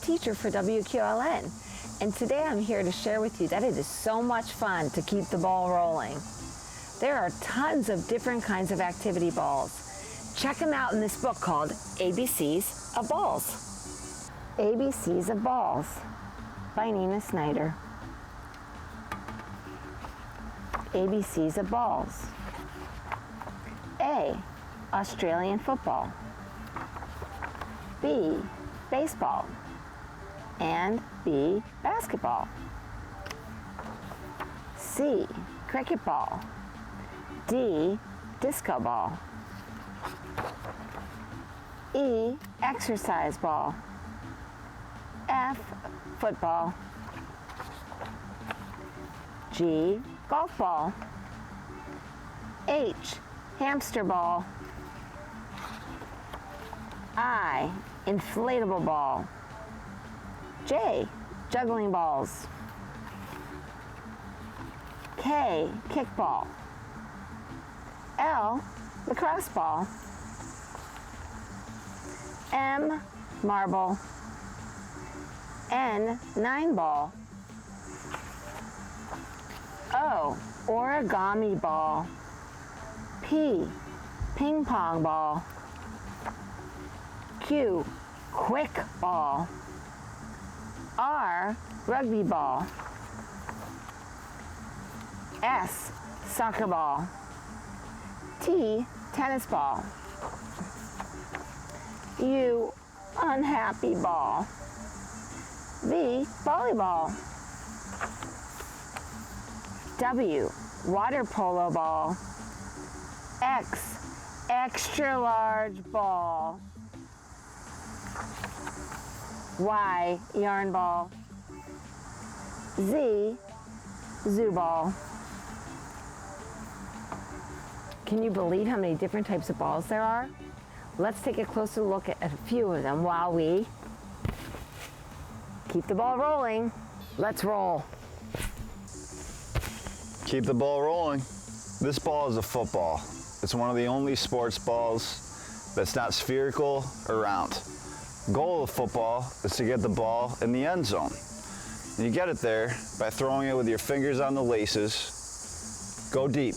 teacher for WQLN, and today I'm here to share with you that it is so much fun to keep the ball rolling. There are tons of different kinds of activity balls. Check them out in this book called ABCs of Balls. ABCs of Balls by Nina Snyder. ABCs of Balls. A. Australian football. B. Baseball. And B. Basketball. C. Cricket ball. D. Disco ball. E. Exercise ball. F. Football. G. Golf ball. H. Hamster ball. I. Inflatable ball. J. Juggling balls. K. Kickball. L. Lacrosse ball. M. Marble. N. 9 ball. O. Origami ball. P. Ping pong ball. Q. Quick ball. R. Rugby ball. S. Soccer ball. T. Tennis ball. U. Unhappy ball. V. Volleyball. W. Water polo ball. X. Extra large ball. Y. Yarn ball. Z. Zoo ball. Can you believe how many different types of balls there are? Let's take a closer look at a few of them while we keep the ball rolling. Let's roll. Keep the ball rolling. This ball is a football. It's one of the only sports balls that's not spherical or round. The goal of football is to get the ball in the end zone. And you get it there by throwing it with your fingers on the laces. Go deep.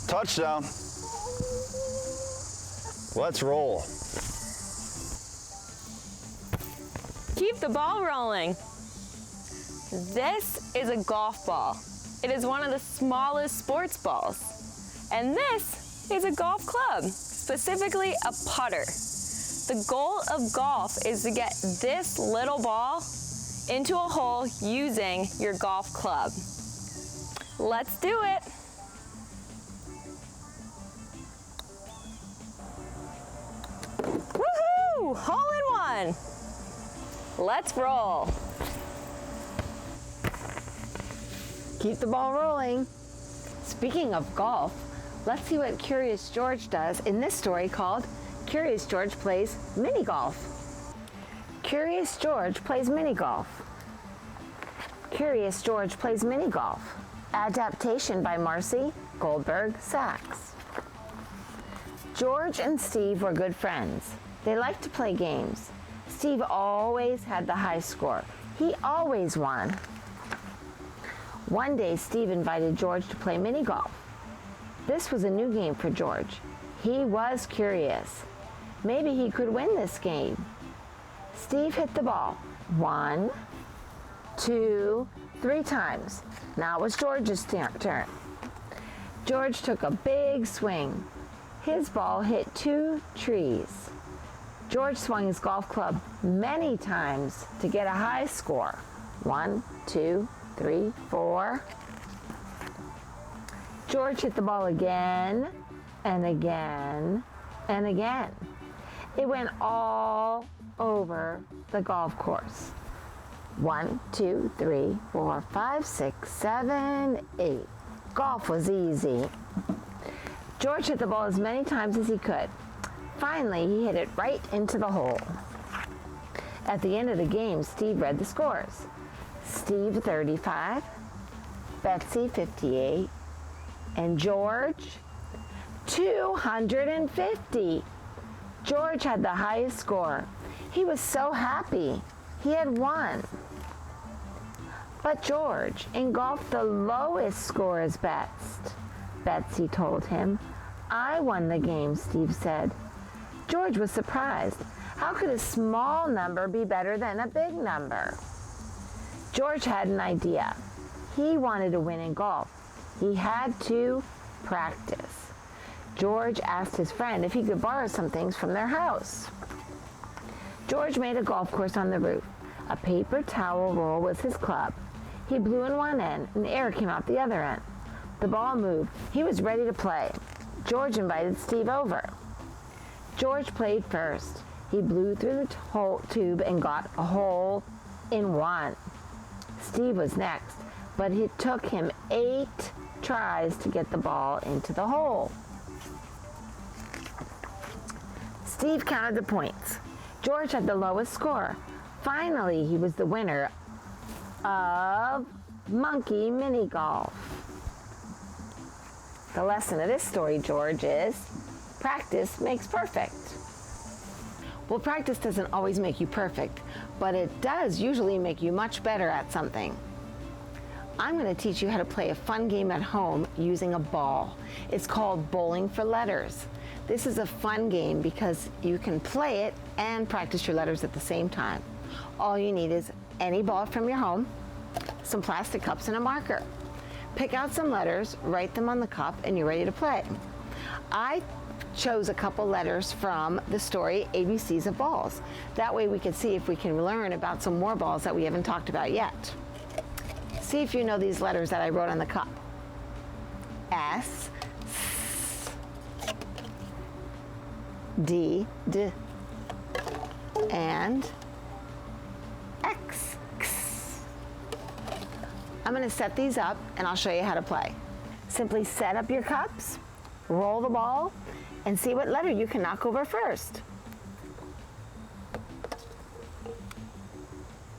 Touchdown. Let's roll. Keep the ball rolling. This is a golf ball. It is one of the smallest sports balls. And this is a golf club, specifically a putter. The goal of golf is to get this little ball into a hole using your golf club. Let's do it. Woohoo! Hole in one. Let's roll. Keep the ball rolling. Speaking of golf, let's see what Curious George does in this story called Curious George Plays Mini Golf. Curious George plays mini golf. Curious George plays mini golf. Adaptation by Marcy Goldberg Sachs. George and Steve were good friends. They liked to play games. Steve always had the high score. He always won. One day, Steve invited George to play mini golf. This was a new game for George. He was curious. Maybe he could win this game. Steve hit the ball 1, 2, 3 times. Now it was George's turn. George took a big swing. His ball hit 2 trees. George swung his golf club many times to get a high score. 1, 2, 3, 4. George hit the ball again and again and again. It went all over the golf course. 1, 2, 3, 4, 5, 6, 7, 8. Golf was easy. George hit the ball as many times as he could. Finally, he hit it right into the hole. At the end of the game, Steve read the scores. Steve 35, Betsy 58, and George 250. George had the highest score. He was so happy. He had won. But George, in golf, the lowest score is best. Betsy told him. I won the game, Steve said. George was surprised. How could a small number be better than a big number? George had an idea. He wanted to win in golf. He had to practice. George asked his friend if he could borrow some things from their house. George made a golf course on the roof. A paper towel roll was his club. He blew in one end, and air came out the other end. The ball moved. He was ready to play. George invited Steve over. George played first. He blew through the tube and got a hole in one. Steve was next, but it took him 8 tries to get the ball into the hole. Steve counted the points. George had the lowest score. Finally, he was the winner of Monkey Mini Golf. The lesson of this story, George, is practice makes perfect. Well, practice doesn't always make you perfect, but it does usually make you much better at something. I'm going to teach you how to play a fun game at home using a ball. It's called Bowling for Letters. This is a fun game because you can play it and practice your letters at the same time. All you need is any ball from your home, some plastic cups, and a marker. Pick out some letters, write them on the cup, and you're ready to play. I chose a couple letters from the story ABCs of Balls. That way we can see if we can learn about some more balls that we haven't talked about yet. See if you know these letters that I wrote on the cup. S, D, D, and X, X. I'm going to set these up and I'll show you how to play. Simply set up your cups, roll the ball, and see what letter you can knock over first.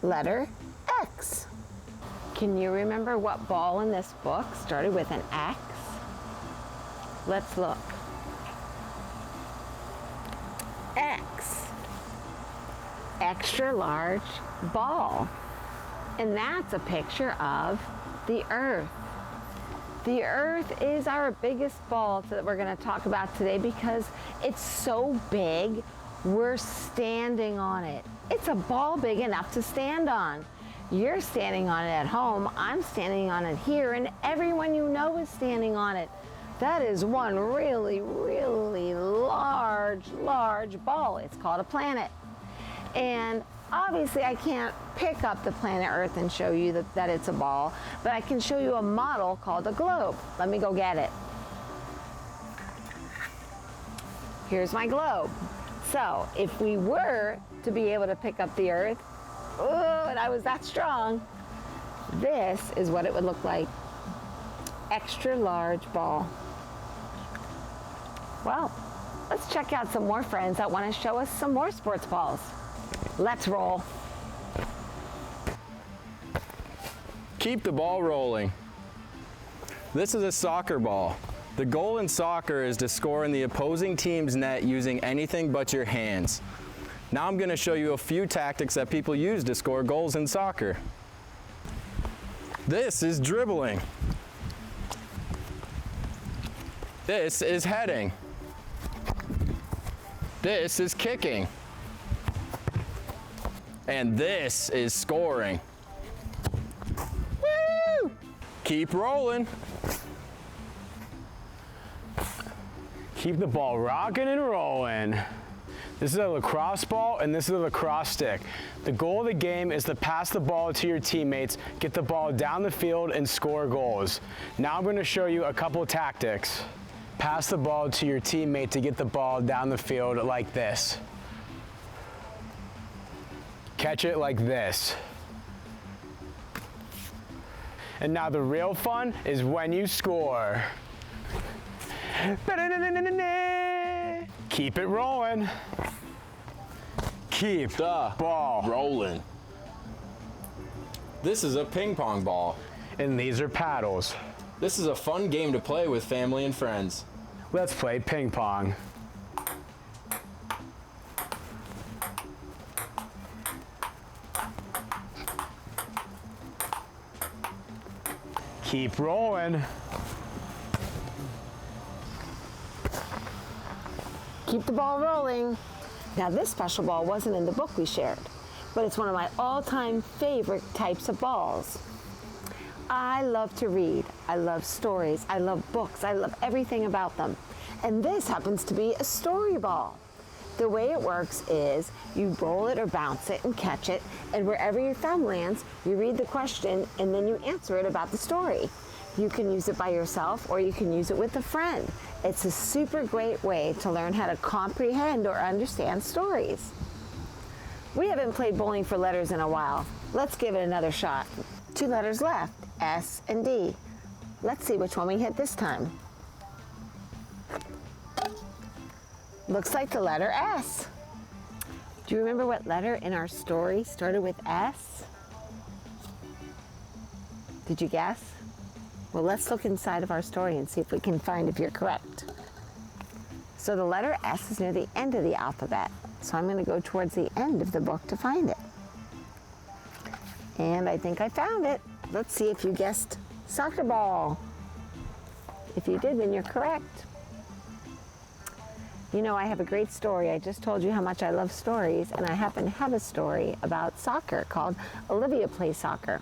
Letter X. Can you remember what ball in this book started with an X? Let's look. X. Extra large ball. And that's a picture of the Earth. The Earth is our biggest ball that we're going to talk about today because it's so big, we're standing on it. It's a ball big enough to stand on. You're standing on it at home, I'm standing on it here, and everyone you know is standing on it. That is one really, really large ball. It's called a planet. And obviously I can't pick up the planet Earth and show you that it's a ball, but I can show you a model called a globe. Let me go get it. Here's my globe. So if we were to be able to pick up the Earth, oh, and I was that strong, this is what it would look like. Extra large ball. Well, let's check out some more friends that want to show us some more sports balls. Let's roll. Keep the ball rolling. This is a soccer ball. The goal in soccer is to score in the opposing team's net using anything but your hands. Now I'm going to show you a few tactics that people use to score goals in soccer. This is dribbling. This is heading. This is kicking. And this is scoring. Woo! Keep rolling. Keep the ball rocking and rolling. This is a lacrosse ball and this is a lacrosse stick. The goal of the game is to pass the ball to your teammates, get the ball down the field, and score goals. Now I'm going to show you a couple tactics. Pass the ball to your teammate to get the ball down the field like this. Catch it like this. And now the real fun is when you score. Keep it rolling. Keep the ball rolling. This is a ping pong ball. And these are paddles. This is a fun game to play with family and friends. Let's play ping pong. Keep rolling. Keep the ball rolling. Now this special ball wasn't in the book we shared, but it's one of my all-time favorite types of balls. I love to read. I love stories. I love books. I love everything about them. And this happens to be a story ball. The way it works is you roll it or bounce it and catch it, and wherever your thumb lands, you read the question and then you answer it about the story. You can use it by yourself or you can use it with a friend. It's a super great way to learn how to comprehend or understand stories. We haven't played bowling for letters in a while. Let's give it another shot. 2 letters left, S and D. Let's see which one we hit this time. Looks like the letter S. Do you remember what letter in our story started with S? Did you guess? Well, let's look inside of our story and see if we can find if you're correct. So the letter S is near the end of the alphabet. So I'm going to go towards the end of the book to find it. And I think I found it. Let's see if you guessed soccer ball. If you did, then you're correct. You know, I have a great story. I just told you how much I love stories, and I happen to have a story about soccer called Olivia Plays Soccer.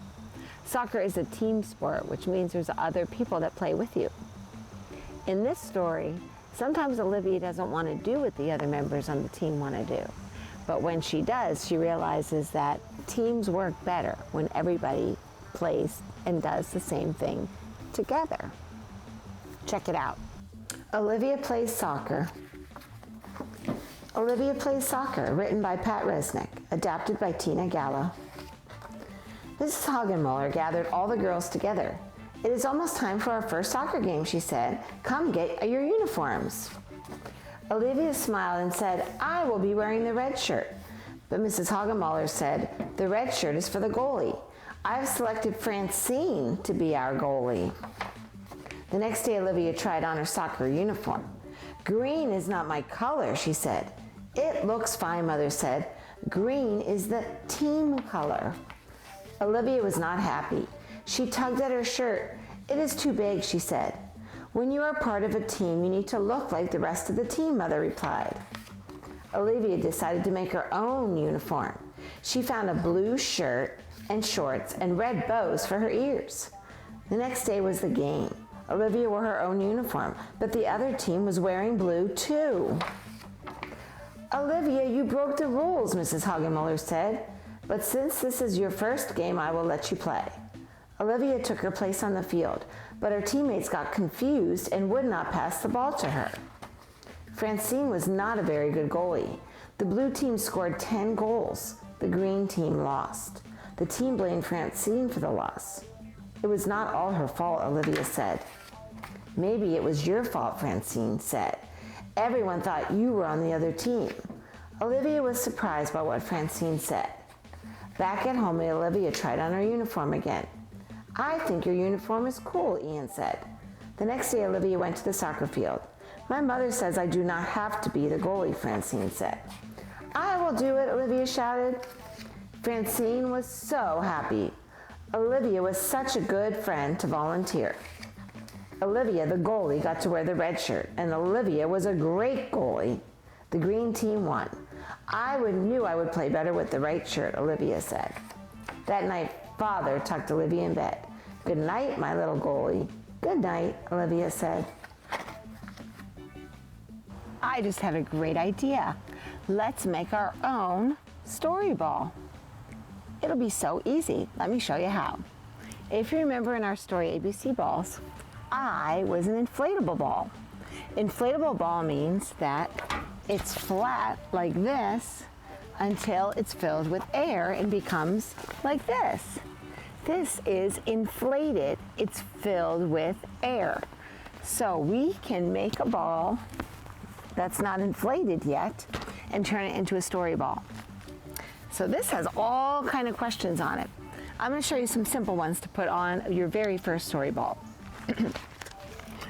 Soccer is a team sport, which means there's other people that play with you. In this story, sometimes Olivia doesn't want to do what the other members on the team want to do. But when she does, she realizes that teams work better when everybody plays and does the same thing together. Check it out. Olivia Plays Soccer. Olivia Plays Soccer, written by Pat Resnick, adapted by Tina Gallo. Mrs. Hagenmuller gathered all the girls together. It is almost time for our first soccer game, she said. Come get your uniforms. Olivia smiled and said, I will be wearing the red shirt. But Mrs. Hagenmuller said, the red shirt is for the goalie. I've selected Francine to be our goalie. The next day, Olivia tried on her soccer uniform. Green is not my color, she said. It looks fine, Mother said. Green is the team color. Olivia was not happy. She tugged at her shirt. It is too big, she said. When you are part of a team, you need to look like the rest of the team, Mother replied. Olivia decided to make her own uniform. She found a blue shirt and shorts and red bows for her ears. The next day was the game. Olivia wore her own uniform, but the other team was wearing blue too. Olivia, you broke the rules, Mrs. Hagenmuller said. But since this is your first game, I will let you play. Olivia took her place on the field, but her teammates got confused and would not pass the ball to her. Francine was not a very good goalie. The blue team scored 10 goals. The green team lost. The team blamed Francine for the loss. It was not all her fault, Olivia said. Maybe it was your fault, Francine said. Everyone thought you were on the other team. Olivia was surprised by what Francine said. Back at home, Olivia tried on her uniform again. I think your uniform is cool, Ian said. The next day, Olivia went to the soccer field. My mother says I do not have to be the goalie, Francine said. I will do it, Olivia shouted. Francine was so happy. Olivia was such a good friend to volunteer. Olivia, the goalie, got to wear the red shirt, and Olivia was a great goalie. The green team won. I knew I would play better with the right shirt, Olivia said. That night, Father tucked Olivia in bed. Good night, my little goalie. Good night, Olivia said. I just had a great idea. Let's make our own story ball. It'll be so easy. Let me show you how. If you remember in our story, ABC Balls, I was an inflatable ball. Inflatable ball means that it's flat like this until it's filled with air and becomes like this. This is inflated. It's filled with air. So we can make a ball that's not inflated yet and turn it into a story ball. So this has all kind of questions on it. I'm going to show you some simple ones to put on your very first story ball.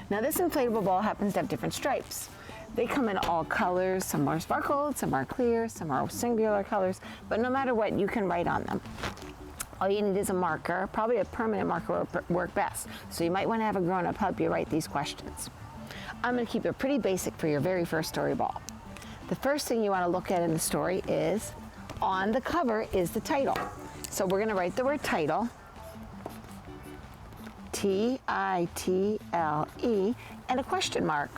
Now this inflatable ball happens to have different stripes. They come in all colors. Some are sparkled, some are clear, some are singular colors, but no matter what, you can write on them. All you need is a marker. Probably a permanent marker will work best. So you might want to have a grown-up help you write these questions. I'm going to keep it pretty basic for your very first story ball. The first thing you want to look at in the story is, on the cover is the title. So we're going to write the word title, T-I-T-L-E, and a question mark.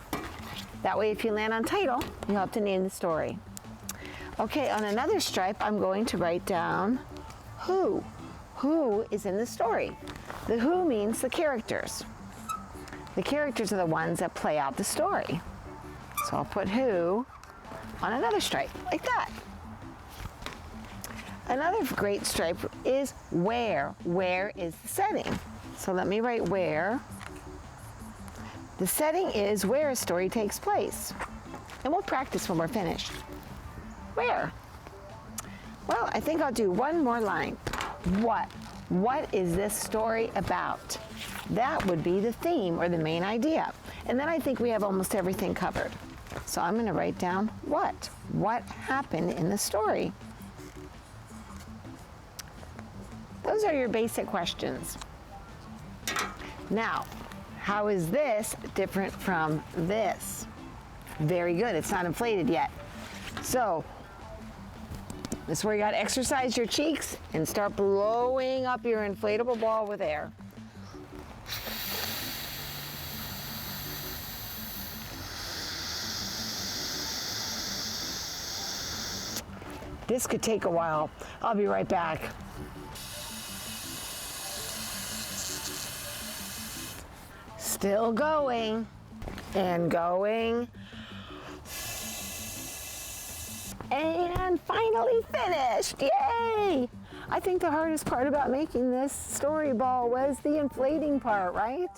That way if you land on title, you'll have to name the story. Okay, on another stripe, I'm going to write down who. Who is in the story? The who means the characters. The characters are the ones that play out the story. So I'll put who on another stripe, like that. Another great stripe is where. Where is the setting? So let me write where. The setting is where a story takes place. And we'll practice when we're finished. Where? Well, I think I'll do one more line. What? What is this story about? That would be the theme or the main idea. And then I think we have almost everything covered. So I'm going to write down what. What happened in the story? Those are your basic questions. Now, how is this different from this? Very good. It's not inflated yet. So, this is where you got to exercise your cheeks and start blowing up your inflatable ball with air. This could take a while. I'll be right back. Still going and going. And finally finished, yay! I think the hardest part about making this story ball was the inflating part, right?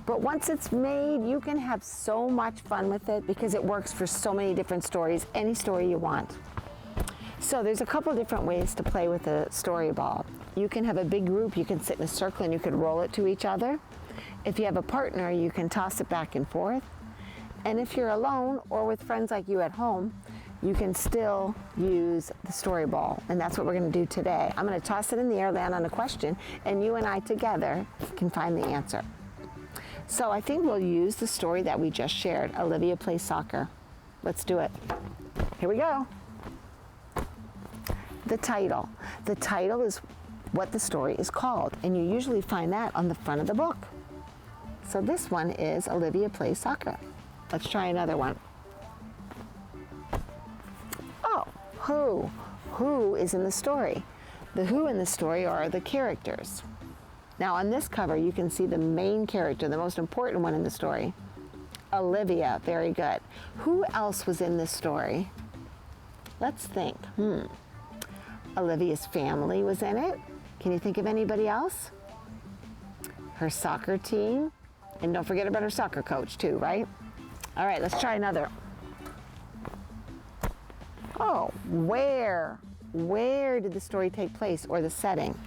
But once it's made, you can have so much fun with it because it works for so many different stories, any story you want. So there's a couple different ways to play with a story ball. You can have a big group, you can sit in a circle and you can roll it to each other. If you have a partner, you can toss it back and forth. And if you're alone or with friends like you at home, you can still use the story ball, and that's what we're going to do today. I'm going to toss it in the air, land on a question, and you and I together can find the answer. So I think we'll use the story that we just shared, Olivia Plays Soccer. Let's do it. Here we go. The title. The title is what the story is called, and you usually find that on the front of the book. So this one is Olivia Plays Soccer. Let's try another one. Who? Who is in the story? The who in the story are the characters. Now on this cover you can see the main character, the most important one in the story. Olivia, very good. Who else was in this story? Let's think. Olivia's family was in it. Can you think of anybody else? Her soccer team. And don't forget about her soccer coach too, right? All right, let's try another. Oh, where? Where did the story take place, or the setting?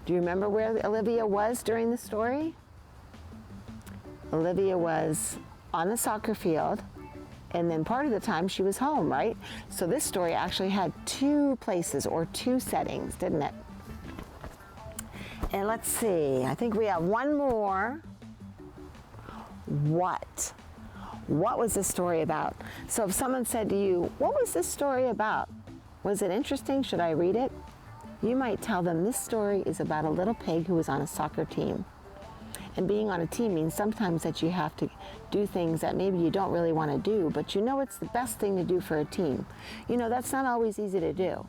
Do you remember where Olivia was during the story? Olivia was on the soccer field, and then part of the time she was home, right? So this story actually had two places or two settings, didn't it? And let's see, I think we have one more. What? What was this story about? So if someone said to you, what was this story about? Was it interesting? Should I read it? You might tell them this story is about a little pig who was on a soccer team. And being on a team means sometimes that you have to do things that maybe you don't really want to do, but you know it's the best thing to do for a team. You know, that's not always easy to do.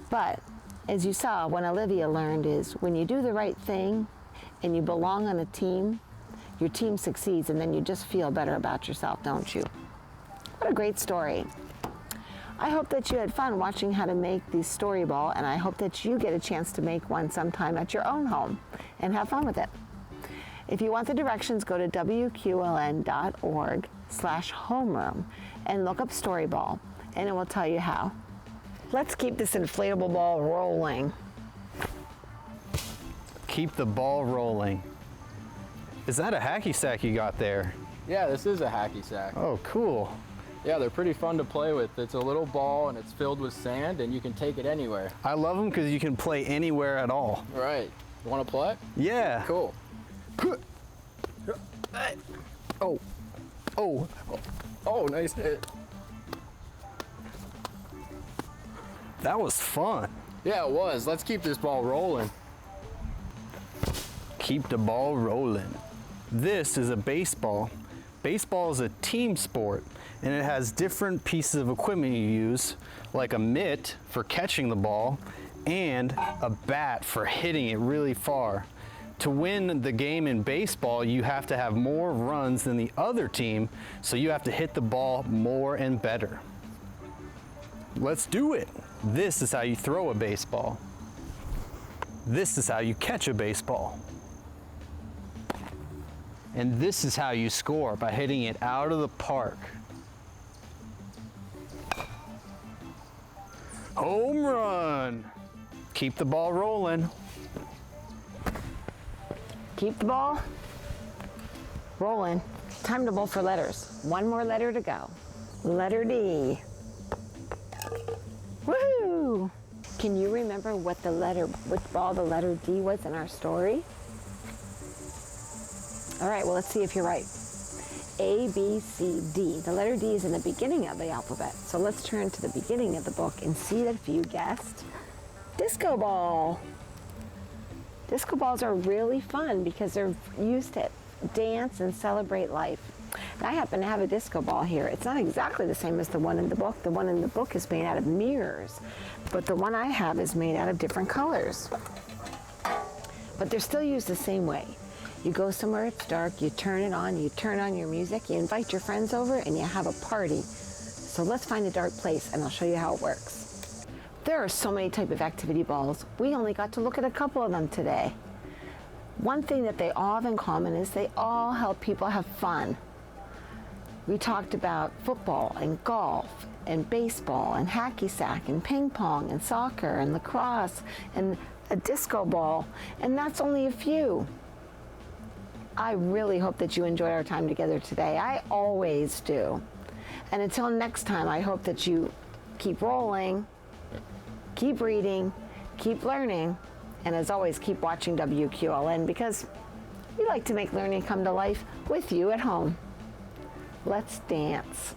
But as you saw, what Olivia learned is when you do the right thing and you belong on a team, your team succeeds, and then you just feel better about yourself, don't you? What a great story. I hope that you had fun watching how to make the story ball, and I hope that you get a chance to make one sometime at your own home and have fun with it. If you want the directions, go to WQLN.org/homeroom and look up story ball, and it will tell you how. Let's keep this inflatable ball rolling. Keep the ball rolling. Is that a hacky sack you got there? Yeah, this is a hacky sack. Oh, cool. Yeah, they're pretty fun to play with. It's a little ball and it's filled with sand and you can take it anywhere. I love them because you can play anywhere at all. Right. You want to play? Yeah. Cool. Oh. Oh. Oh, nice hit. That was fun. Yeah, it was. Let's keep this ball rolling. Keep the ball rolling. This is a baseball. Baseball is a team sport, and it has different pieces of equipment you use, like a mitt for catching the ball and a bat for hitting it really far. To win the game in baseball, you have to have more runs than the other team, so you have to hit the ball more and better. Let's do it. This is how you throw a baseball. This is how you catch a baseball. And this is how you score, by hitting it out of the park. Home run. Keep the ball rolling. Keep the ball rolling. Time to bowl for letters. One more letter to go. Letter D. Woohoo! Can you remember which ball the letter D was in our story? All right, well, let's see if you're right. A, B, C, D. The letter D is in the beginning of the alphabet. So let's turn to the beginning of the book and see if you guessed disco ball. Disco balls are really fun because they're used to dance and celebrate life. And I happen to have a disco ball here. It's not exactly the same as the one in the book. The one in the book is made out of mirrors, but the one I have is made out of different colors. But they're still used the same way. You go somewhere, it's dark, you turn it on, you turn on your music, you invite your friends over, and you have a party. So let's find a dark place, and I'll show you how it works. There are so many types of activity balls. We only got to look at a couple of them today. One thing that they all have in common is they all help people have fun. We talked about football and golf and baseball and hacky sack and ping pong and soccer and lacrosse and a disco ball, and that's only a few. I really hope that you enjoyed our time together today. I always do. And until next time, I hope that you keep rolling, keep reading, keep learning, and as always, keep watching WQLN because we like to make learning come to life with you at home. Let's dance.